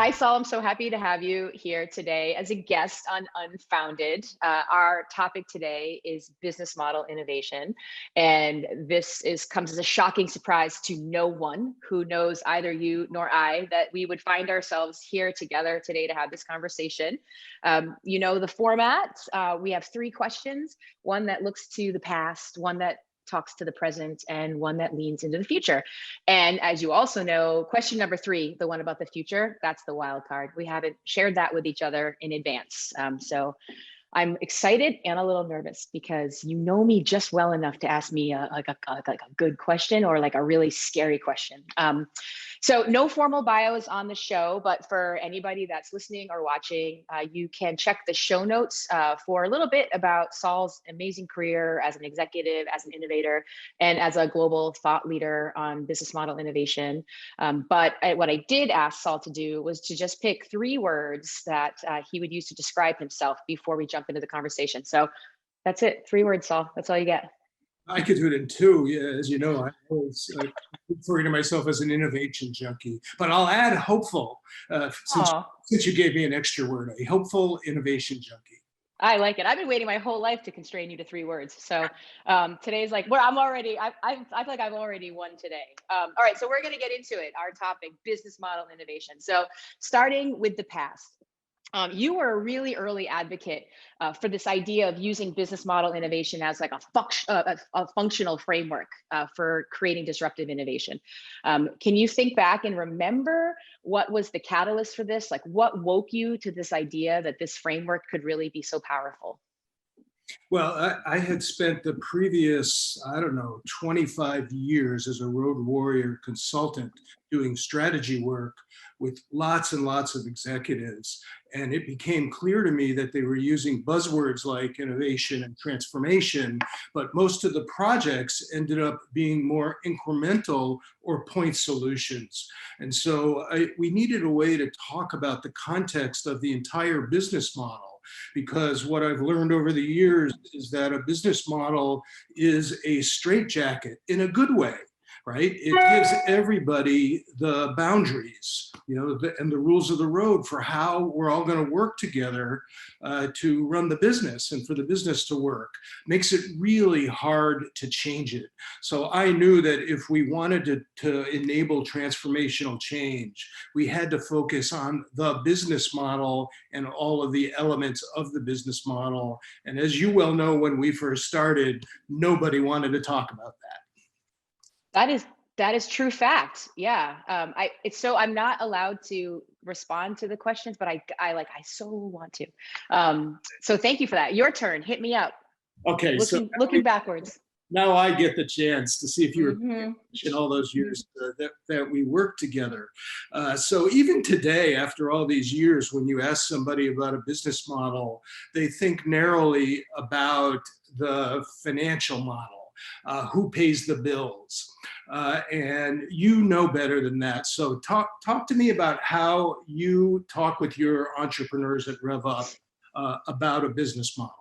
Hi, Saul. I'm so happy to have you here today as a guest on Unfounded. Our topic today is business model innovation. And comes as a shocking surprise to no one who knows either you nor I that we would find ourselves here together today to have this conversation. You know the format. We have three questions, one that looks to the past, one that talks to the present, and one that leans into the future. And as you also know, question number three, the one about the future, that's the wild card. We haven't shared that with each other in advance. So I'm excited and a little nervous because you know me just well enough to ask me like a good question or like a really scary question. So no formal bios on the show, but for anybody that's listening or watching, you can check the show notes for a little bit about Saul's amazing career as an executive, as an innovator, and as a global thought leader on business model innovation. But what I did ask Saul to do was to just pick three words that he would use to describe himself before we jump into the conversation. So that's it. 3 words, Saul. That's all you get. I could do it in 2. Yeah, as you know, I always refer to myself as an innovation junkie, but I'll add hopeful, since you gave me an extra word, a hopeful innovation junkie. I like it. I've been waiting my whole life to constrain you to 3 words. So today's like, well, I feel like I've already won today. All right, so we're going to get into it. Our topic, business model innovation. So starting with the past. You were a really early advocate for this idea of using business model innovation as like a functional framework for creating disruptive innovation. Can you think back and remember what was the catalyst for this? Like what woke you to this idea that this framework could really be so powerful? Well, I had spent the previous, 25 years as a road warrior consultant doing strategy work with lots and lots of executives. And it became clear to me that they were using buzzwords like innovation and transformation, but most of the projects ended up being more incremental or point solutions. And so we needed a way to talk about the context of the entire business model. Because what I've learned over the years is that a business model is a straitjacket in a good way, right? It gives everybody the boundaries, and the rules of the road for how we're all going to work together to run the business and for the business to work. Makes it really hard to change it. So I knew that if we wanted to enable transformational change, we had to focus on the business model and all of the elements of the business model. And as you well know, when we first started, nobody wanted to talk about that. That is true fact. Yeah. I'm not allowed to respond to the questions, but I so want to. So thank you for that. Your turn. Hit me up. Okay. Looking backwards. Now I get the chance to see if you were in all those years that we worked together. So even today, after all these years, when you ask somebody about a business model, they think narrowly about the financial model. Who pays the bills? And you know better than that. So talk to me about how you talk with your entrepreneurs at RevUp about a business model.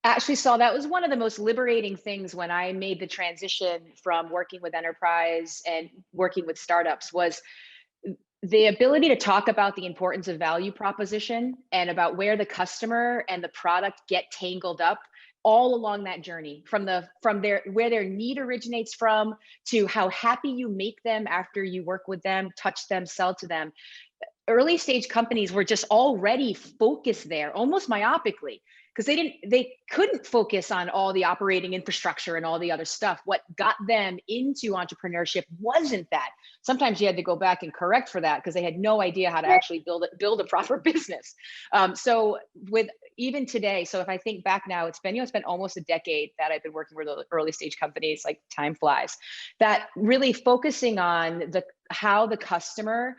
Actually, Saul, that was one of the most liberating things when I made the transition from working with enterprise and working with startups was the ability to talk about the importance of value proposition and about where the customer and the product get tangled up all along that journey, from where their need originates from to how happy you make them after you work with them, touch them, sell to them. Early stage companies were just already focused there, almost myopically, because they couldn't focus on all the operating infrastructure and all the other stuff. What got them into entrepreneurship wasn't that. Sometimes you had to go back and correct for that because they had no idea how to actually build a proper business. So with even today, so if I think back now, it's been almost a decade that I've been working with early stage companies, like time flies, that really focusing on how the customer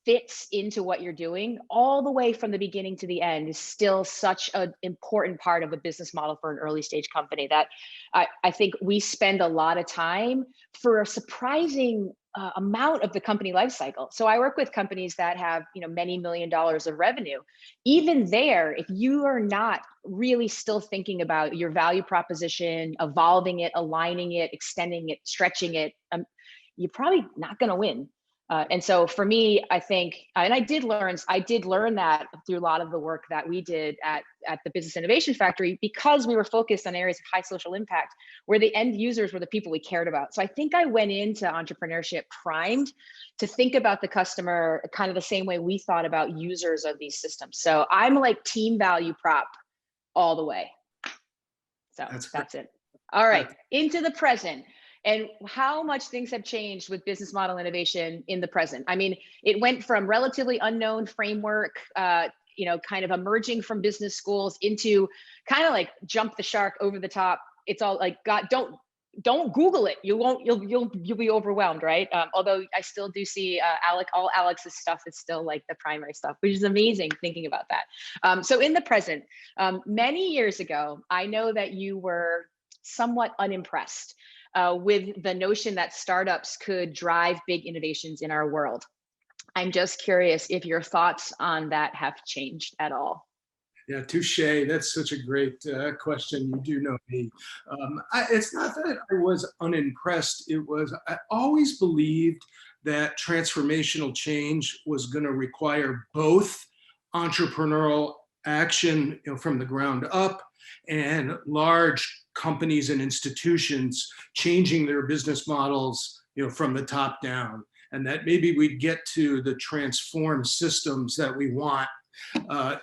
fits into what you're doing all the way from the beginning to the end is still such an important part of a business model for an early stage company that I think we spend a lot of time for a surprising amount of the company life cycle. So I work with companies that have, many $1 million of revenue. Even there, if you are not really still thinking about your value proposition, evolving it, aligning it, extending it, stretching it, you're probably not going to win. And so for me, I think, and I did learn that through a lot of the work that we did at the Business Innovation Factory, because we were focused on areas of high social impact, where the end users were the people we cared about. So I think I went into entrepreneurship primed to think about the customer kind of the same way we thought about users of these systems. So I'm like team value prop all the way. So that's it. All right, into the present. And how much things have changed with business model innovation in the present. I mean, it went from relatively unknown framework, kind of emerging from business schools, into kind of like jump the shark, over the top. It's all like, God, don't Google it. You'll be overwhelmed, right? Although I still do see all Alex's stuff is still like the primary stuff, which is amazing thinking about that. So in the present, many years ago, I know that you were somewhat unimpressed with the notion that startups could drive big innovations in our world. I'm just curious if your thoughts on that have changed at all. Yeah, touche. That's such a great question. You do know me. It's not that I was unimpressed. I always believed that transformational change was going to require both entrepreneurial action, from the ground up, and large companies and institutions changing their business models, from the top down, and that maybe we'd get to the transformed systems that we want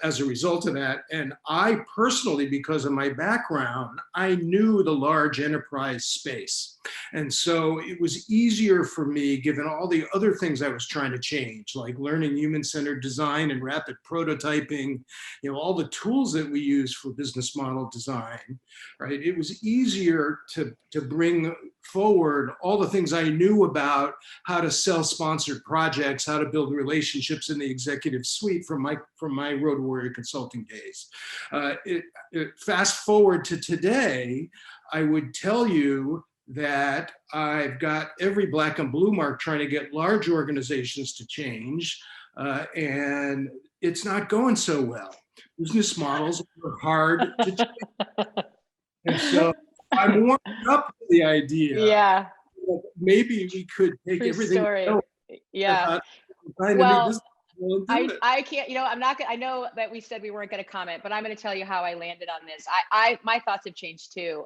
as a result of that. And I personally, because of my background, I knew the large enterprise space. And so it was easier for me, given all the other things I was trying to change, like learning human-centered design and rapid prototyping, all the tools that we use for business model design, right? It was easier to bring forward all the things I knew about how to sell sponsored projects, how to build relationships in the executive suite from my Road Warrior consulting days. Fast forward to today, I would tell you that I've got every black and blue mark trying to get large organizations to change, and it's not going so well. Business models are hard to change. And so I'm warming up to the idea. Yeah. That maybe we could take True everything. Story. Yeah. Well, I can't, I'm not gonna, I know that we said we weren't going to comment, but I'm going to tell you how I landed on this. My thoughts have changed too.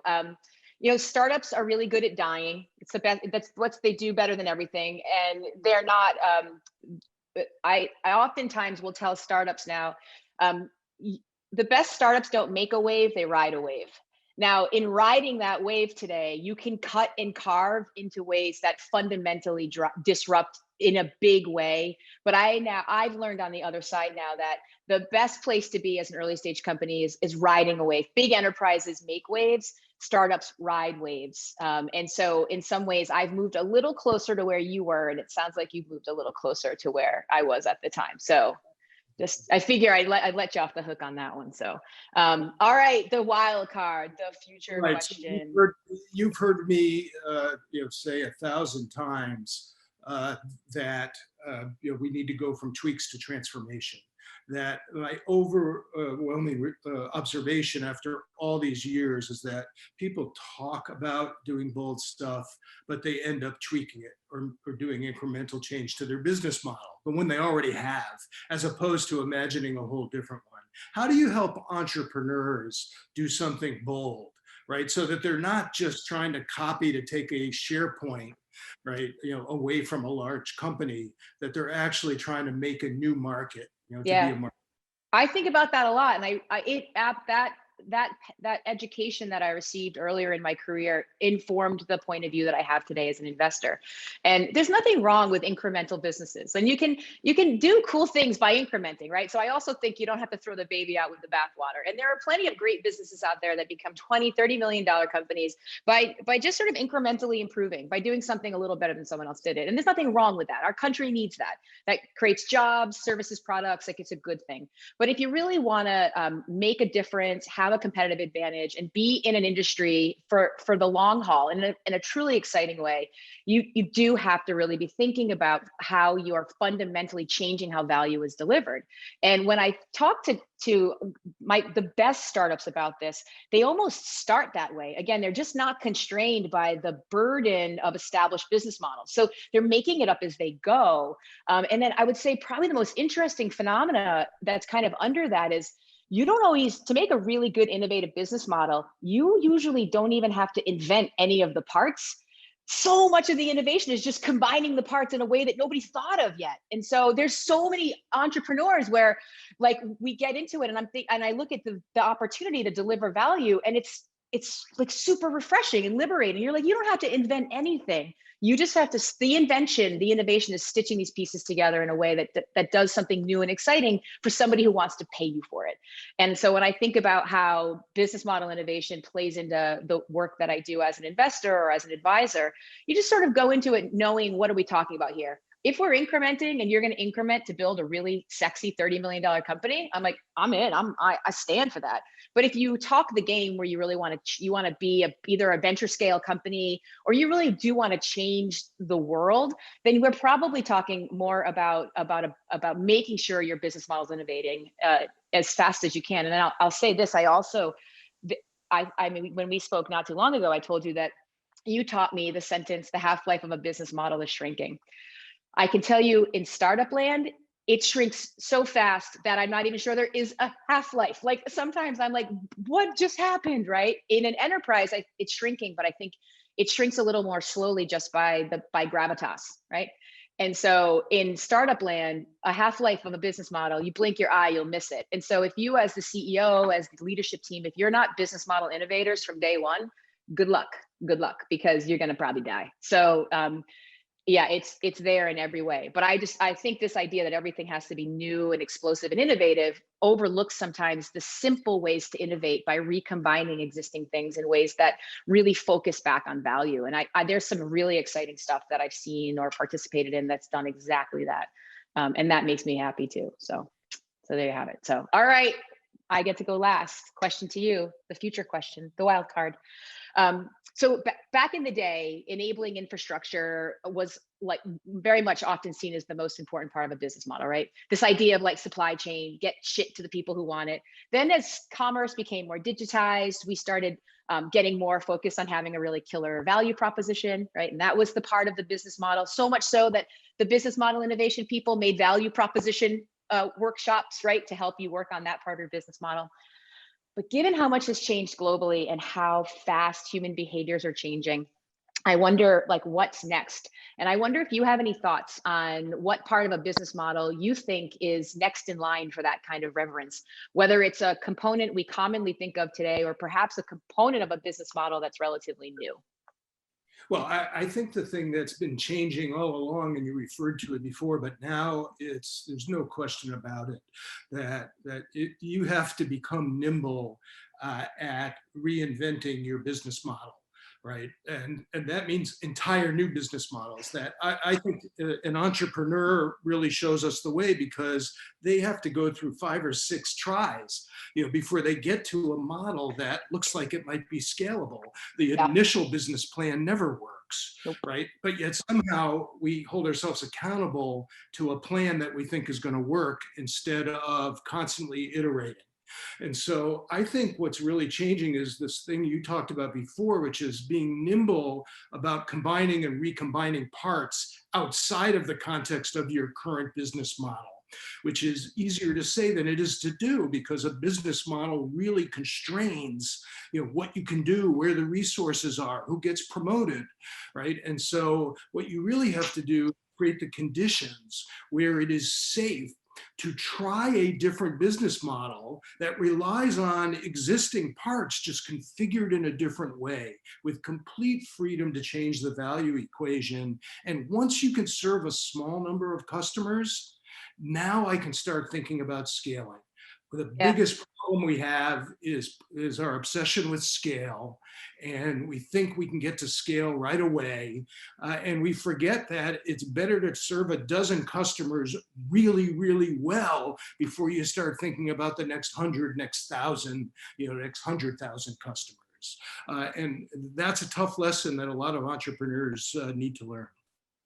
Startups are really good at dying. It's the best, that's what they do better than everything. And they're not, I oftentimes will tell startups now, the best startups don't make a wave, they ride a wave. Now, in riding that wave today, you can cut and carve into ways that fundamentally disrupt in a big way. But I've learned on the other side now that the best place to be as an early stage company is riding a wave. Big enterprises make waves, startups ride waves. And so in some ways, I've moved a little closer to where you were, and it sounds like you've moved a little closer to where I was at the time. So I figure I'd let you off the hook on that one. So, all right, the wild card, the future question. So you've heard me, say 1,000 times that we need to go from tweaks to transformation. That my overwhelming observation after all these years is that people talk about doing bold stuff, but they end up tweaking it or doing incremental change to their business model, the one they already have, as opposed to imagining a whole different one. How do you help entrepreneurs do something bold, right? So that they're not just trying to copy to take a share point, right, away from a large company, that they're actually trying to make a new market. To be a market. I think about that a lot, and that education that I received earlier in my career informed the point of view that I have today as an investor. And there's nothing wrong with incremental businesses, and you can do cool things by incrementing, right? So I also think you don't have to throw the baby out with the bathwater. And there are plenty of great businesses out there that become $20-30 million companies by just sort of incrementally improving, by doing something a little better than someone else did it. And there's nothing wrong with that. Our country needs that. That creates jobs, services, products. Like, it's a good thing. But if you really want to make a difference, have a competitive advantage and be in an industry for the long haul in a truly exciting way, you do have to really be thinking about how you are fundamentally changing how value is delivered. And when I talk to the best startups about this, they almost start that way. Again, they're just not constrained by the burden of established business models. So they're making it up as they go. And then I would say probably the most interesting phenomena that's kind of under that is you don't always, to make a really good innovative business model, you usually don't even have to invent any of the parts. So much of the innovation is just combining the parts in a way that nobody's thought of yet. And so there's so many entrepreneurs where like we get into it and I look at the opportunity to deliver value, and it's like super refreshing and liberating. You're like, you don't have to invent anything. You just have to, the innovation is stitching these pieces together in a way that does something new and exciting for somebody who wants to pay you for it. And so when I think about how business model innovation plays into the work that I do as an investor or as an advisor, you just sort of go into it knowing, what are we talking about here? If we're incrementing and you're going to increment to build a really sexy $30 million company, I'm like, I'm in, I stand for that. But if you talk the game where you really want to be either a venture scale company or you really do want to change the world, then we're probably talking more about making sure your business model is innovating as fast as you can. And then I'll say this, I mean, when we spoke not too long ago, I told you that you taught me the sentence, the half-life of a business model is shrinking. I can tell you in startup land, it shrinks so fast that I'm not even sure there is a half-life. Like sometimes I'm like, what just happened, right? In an enterprise, it's shrinking, but I think it shrinks a little more slowly just by gravitas, right? And so in startup land, a half-life of a business model, you blink your eye, you'll miss it. And so if you as the CEO, as the leadership team, if you're not business model innovators from day one, good luck, because you're gonna probably die. So yeah, it's there in every way. But I think this idea that everything has to be new and explosive and innovative overlooks sometimes the simple ways to innovate by recombining existing things in ways that really focus back on value. And there's some really exciting stuff that I've seen or participated in that's done exactly that. And that makes me happy too. So there you have it. So, all right, I get to go last. Question to you, the future question, the wild card. So back in the day, enabling infrastructure was like very much often seen as the most important part of a business model, right? This idea of like supply chain, get shit to the people who want it. Then as commerce became more digitized, we started getting more focused on having a really killer value proposition, right? And that was the part of the business model, so much so that the business model innovation people made value proposition workshops, right, to help you work on that part of your business model. But given how much has changed globally and how fast human behaviors are changing, I wonder like what's next. And I wonder if you have any thoughts on what part of a business model you think is next in line for that kind of reverence, whether it's a component we commonly think of today, or perhaps a component of a business model that's relatively new. Well, I think the thing that's been changing all along, and you referred to it before, but now there's no question about it, that you have to become nimble at reinventing your business model, right? And that means entire new business models. That I think an entrepreneur really shows us the way, because they have to go through 5 or 6 tries, before they get to a model that looks like it might be scalable. The initial business plan never works, right? But yet somehow we hold ourselves accountable to a plan that we think is going to work instead of constantly iterating. And so I think what's really changing is this thing you talked about before, which is being nimble about combining and recombining parts outside of the context of your current business model, which is easier to say than it is to do, because a business model really constrains, what you can do, where the resources are, who gets promoted, right? And so what you really have to do is create the conditions where it is safe to try a different business model that relies on existing parts just configured in a different way, with complete freedom to change the value equation. And once you can serve a small number of customers, now I can start thinking about scaling. The Yeah. biggest problem we have is our obsession with scale, and we think we can get to scale right away, and we forget that it's better to serve a dozen customers really, really well before you start thinking about the next 100, next 1,000, next 100,000 customers. And that's a tough lesson that a lot of entrepreneurs need to learn.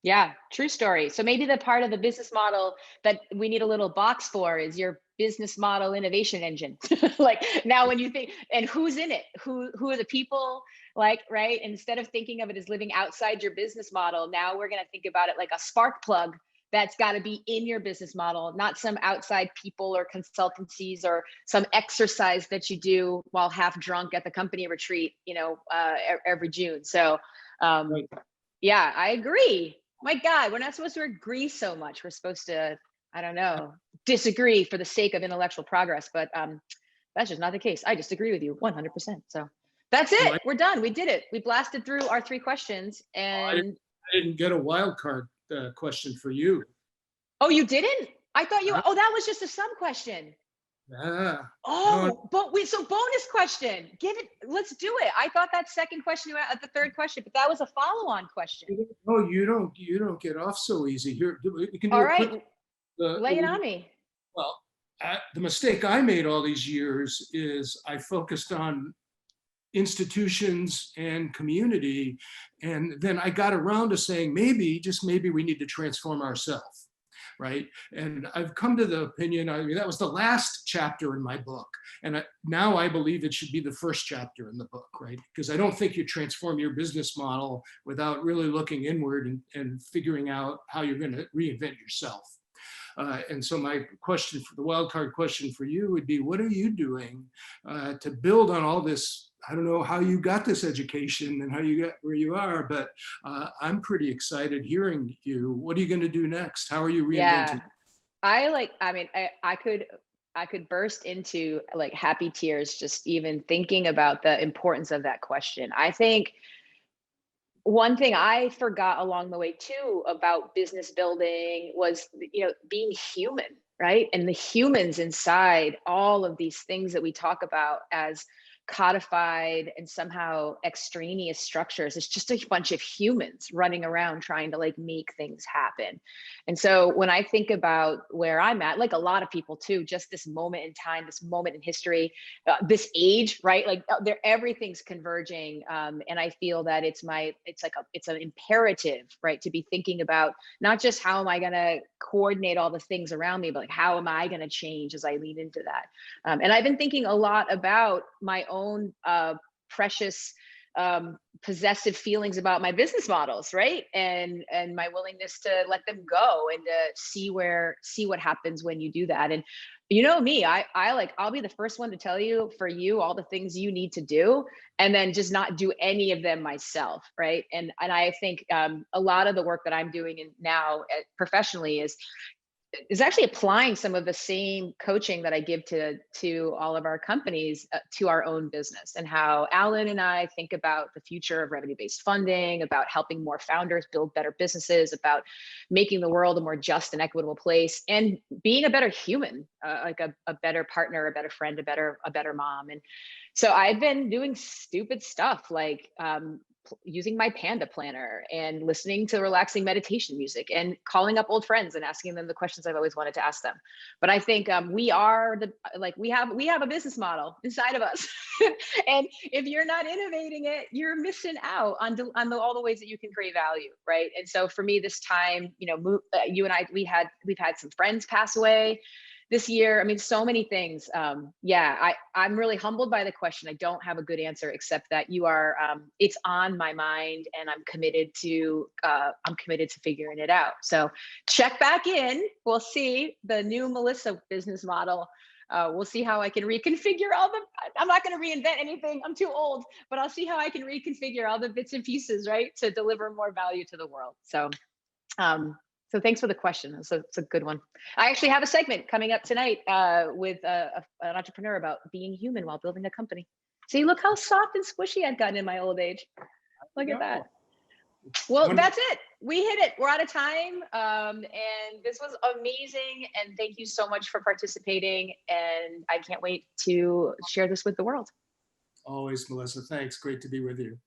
Yeah, true story. So maybe the part of the business model that we need a little box for is your business model innovation engine. Like now when you think, and who's in it? Who are the people, like, right? Instead of thinking of it as living outside your business model, now we're going to think about it like a spark plug that's got to be in your business model, not some outside people or consultancies or some exercise that you do while half drunk at the company retreat, every June. So Right. yeah, I agree. My God, we're not supposed to agree so much. We're supposed to, I don't know, disagree for the sake of intellectual progress. But that's just not the case. I just agree with you 100%. So that's Well, it. We're done. We did it. We blasted through our 3 questions. I And didn't get a wild card question for you. oh, you didn't? I thought Uh, oh, that was just a sub question. ah, no, Oh, but so bonus question. Give it, let's do it. I thought that second question, the third question, but that was a follow-on question. no, you don't get off so easy. Here, we can do All a quick. right, lay it on me. Well, the mistake I made all these years is I focused on institutions and community, and then I got around to saying maybe, just maybe, we need to transform ourselves. Right. And I've come to the opinion, I mean, that was the last chapter in my book. And now I believe it should be the first chapter in the book, right? Because I don't think you transform your business model without really looking inward and figuring out how you're going to reinvent yourself. And so my question, for the wildcard question for you would be, what are you doing to build on all this? I don't know how you got this education and how you got where you are, but I'm pretty excited hearing you. What are you going to do next? How are you Yeah. reinventing? I could burst into like happy tears just even thinking about the importance of that question. I think one thing I forgot along the way too about business building was, being human, right? And the humans inside all of these things that we talk about as codified and somehow extraneous structures. It's just a bunch of humans running around trying to like make things happen. And so when I think about where I'm at, like a lot of people too, just this moment in time, this moment in history, this age, right? Like everything's converging. And I feel that it's an imperative, right? To be thinking about not just how am I going to coordinate all the things around me, but like, how am I going to change as I lean into that? And I've been thinking a lot about my own precious possessive feelings about my business models, right? And my willingness to let them go and to see what happens when you do that. And you know me, I'll be the first one to tell you, for you, all the things you need to do, and then just not do any of them myself, right? And I think a lot of the work that I'm doing now professionally is actually applying some of the same coaching that I give to all of our companies to our own business, and how Alan and I think about the future of revenue-based funding, about helping more founders build better businesses, about making the world a more just and equitable place, and being a better human, like a better partner, a better friend, a better mom. And so I've been doing stupid stuff like using my Panda planner and listening to relaxing meditation music and calling up old friends and asking them the questions I've always wanted to ask them. But I think we have a business model inside of us. And if you're not innovating it, you're missing out on all the ways that you can create value, right? And so for me this time, you and I, we've had some friends pass away this year. I mean, so many things. I'm really humbled by the question. I don't have a good answer, except that it's on my mind, and I'm committed to figuring it out. So check back in. We'll see the new Melissa business model. We'll see how I can reconfigure I'm not going to reinvent anything. I'm too old, but I'll see how I can reconfigure all the bits and pieces, right, to deliver more value to the world. So thanks for the question. It's a good one. I actually have a segment coming up tonight with an entrepreneur about being human while building a company. See, look how soft and squishy I've gotten in my old age. Look at that. Well, that's it. We hit it. We're out of time. And this was amazing. And thank you so much for participating. And I can't wait to share this with the world. Always, Melissa. Thanks. Great to be with you.